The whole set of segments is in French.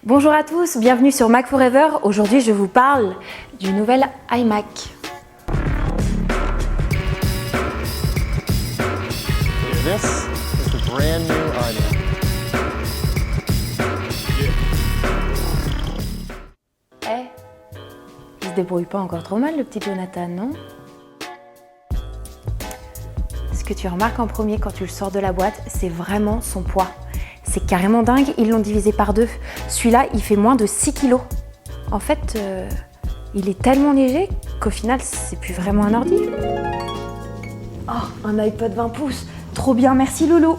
Bonjour à tous, bienvenue sur Mac Forever. Aujourd'hui, je vous parle du nouvel iMac. This is the brand new iMac. Il se débrouille pas encore trop mal, le petit Jonathan, non? Ce que tu remarques en premier quand tu le sors de la boîte, c'est vraiment son poids. C'est carrément dingue, ils l'ont divisé par deux. Celui-là, il fait moins de 6 kg. En fait, il est tellement léger qu'au final, c'est plus vraiment un ordi. Oh, un iPod 20 pouces. Trop bien, merci Loulou.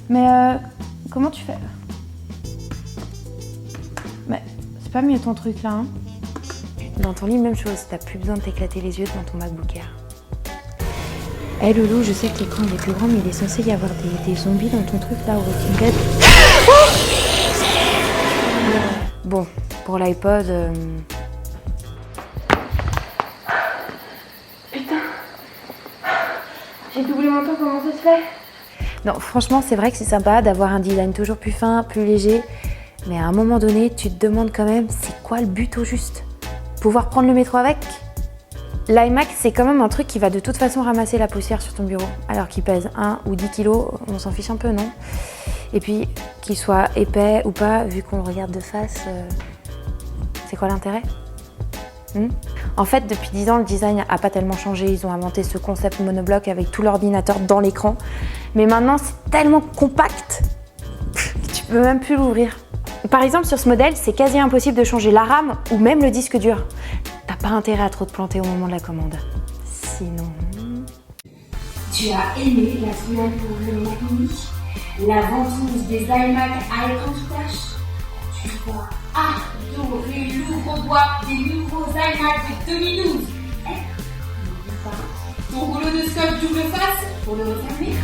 Mais comment tu fais? Mais c'est pas mieux ton truc là, hein? Dans ton lit, même chose, t'as plus besoin de t'éclater les yeux devant ton MacBook Air. Hey Loulou, je sais que l'écran est plus grand, mais il est censé y avoir des zombies dans ton truc là au Walking Dead. Bon, pour l'iPod... Putain, j'ai doublé mon temps, comment ça se fait? Non, franchement, c'est vrai que c'est sympa d'avoir un design toujours plus fin, plus léger. Mais à un moment donné, tu te demandes quand même, c'est quoi le but au juste? Pouvoir prendre le métro avec? L'iMac, c'est quand même un truc qui va de toute façon ramasser la poussière sur ton bureau. Alors qu'il pèse 1 ou 10 kilos, on s'en fiche un peu, non? Et puis, qu'il soit épais ou pas, vu qu'on le regarde de face, c'est quoi l'intérêt? En fait, depuis 10 ans, le design n'a pas tellement changé. Ils ont inventé ce concept monobloc avec tout l'ordinateur dans l'écran. Mais maintenant, c'est tellement compact que tu peux même plus l'ouvrir. Par exemple, sur ce modèle, c'est quasi impossible de changer la RAM ou même le disque dur. T'as pas intérêt à trop te planter au moment de la commande. Sinon... Tu as aimé la semaine pour le Mac Mini, la ventouse des iMac à écran touch. Tu vas adorer l'ouvre-boîte des nouveaux iMac de 2012. N'oublie pas ton rouleau de scope double face pour le refermer.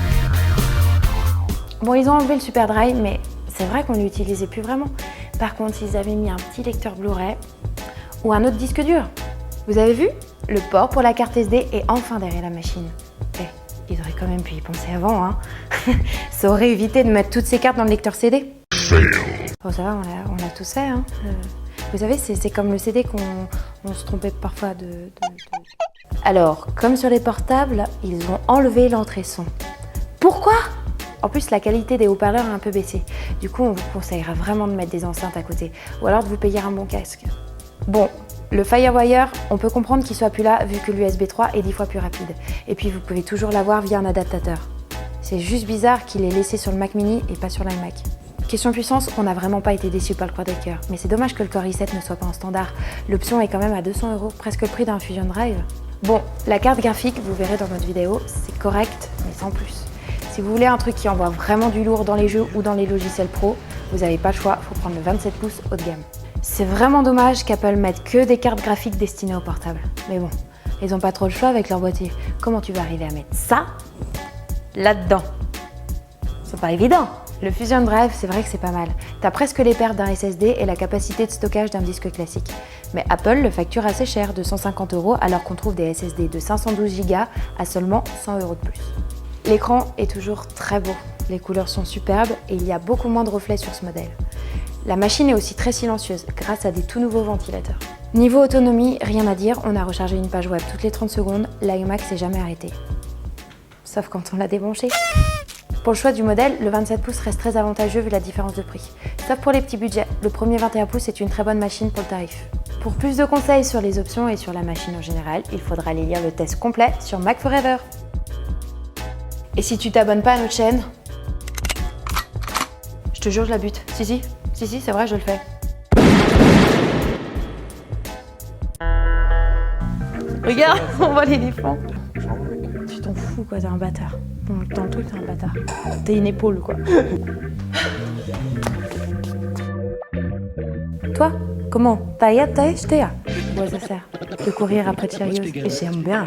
Bon, ils ont enlevé le Super Drive, mais c'est vrai qu'on ne l'utilisait plus vraiment. Par contre, ils avaient mis un petit lecteur Blu-ray ou un autre disque dur. Vous avez vu? Le port pour la carte SD est enfin derrière la machine. Ils auraient quand même pu y penser avant, hein. Ça aurait évité de mettre toutes ces cartes dans le lecteur CD. Oh, ça va, on l'a tous fait, hein. Vous savez, c'est comme le CD qu'on se trompait parfois de... Alors, comme sur les portables, ils ont enlevé l'entrée son. Pourquoi? En plus, la qualité des haut-parleurs a un peu baissé. Du coup, on vous conseillera vraiment de mettre des enceintes à côté. Ou alors de vous payer un bon casque. Bon, le FireWire, on peut comprendre qu'il soit plus là vu que l'USB 3 est 10 fois plus rapide. Et puis, vous pouvez toujours l'avoir via un adaptateur. C'est juste bizarre qu'il ait laissé sur le Mac Mini et pas sur l'iMac. Question puissance, on n'a vraiment pas été déçus par le Quadricœur. Mais c'est dommage que le Core i7 ne soit pas en standard. L'option est quand même à 200 €, presque le prix d'un Fusion Drive. Bon, la carte graphique, vous verrez dans notre vidéo, c'est correct, mais sans plus. Si vous voulez un truc qui envoie vraiment du lourd dans les jeux ou dans les logiciels pro, vous n'avez pas le choix, il faut prendre le 27 pouces haut de gamme. C'est vraiment dommage qu'Apple mette que des cartes graphiques destinées aux portables. Mais bon, ils n'ont pas trop le choix avec leur boîtier. Comment tu vas arriver à mettre ça là-dedans? C'est pas évident. Le Fusion Drive, c'est vrai que c'est pas mal. T'as presque les pertes d'un SSD et la capacité de stockage d'un disque classique. Mais Apple le facture assez cher, de 150 € alors qu'on trouve des SSD de 512 Go à seulement 100 € de plus. L'écran est toujours très beau, les couleurs sont superbes et il y a beaucoup moins de reflets sur ce modèle. La machine est aussi très silencieuse grâce à des tout nouveaux ventilateurs. Niveau autonomie, rien à dire, on a rechargé une page web toutes les 30 secondes, l'iMac s'est jamais arrêté. Sauf quand on l'a débranché. Pour le choix du modèle, le 27 pouces reste très avantageux vu la différence de prix. Sauf pour les petits budgets, le premier 21 pouces est une très bonne machine pour le tarif. Pour plus de conseils sur les options et sur la machine en général, il faudra aller lire le test complet sur Mac Forever. Et si tu t'abonnes pas à notre chaîne, je te jure, je la bute. Si, c'est vrai, je le fais. Regarde, on voit l'éléphant. Tu t'en fous, quoi, t'es un bâtard. Bon, dans le truc, t'es un bâtard. T'es une épaule, quoi. Toi, comment? Ouais, ça sert. De courir après Cheerios. Et j'aime bien.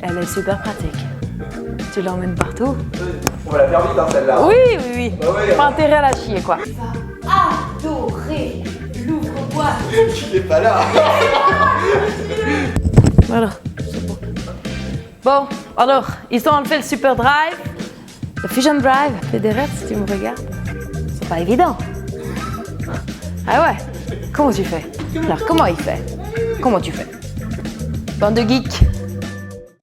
Elle est super pratique. Tu l'emmènes partout. On va la faire vite, hein, celle-là. Oui. Bah ouais, Pas intérêt à la chier, quoi. Tu vas adorer l'ouvre-boîte. Tu n'es pas là. Voilà, c'est bon. Bon, alors, ils ont enlevé le Super Drive, le Fusion Drive. Fais des rêves si tu me regardes. C'est pas évident. Ah ouais? Comment tu fais? Alors comment il fait? Comment tu fais? Bande de geeks.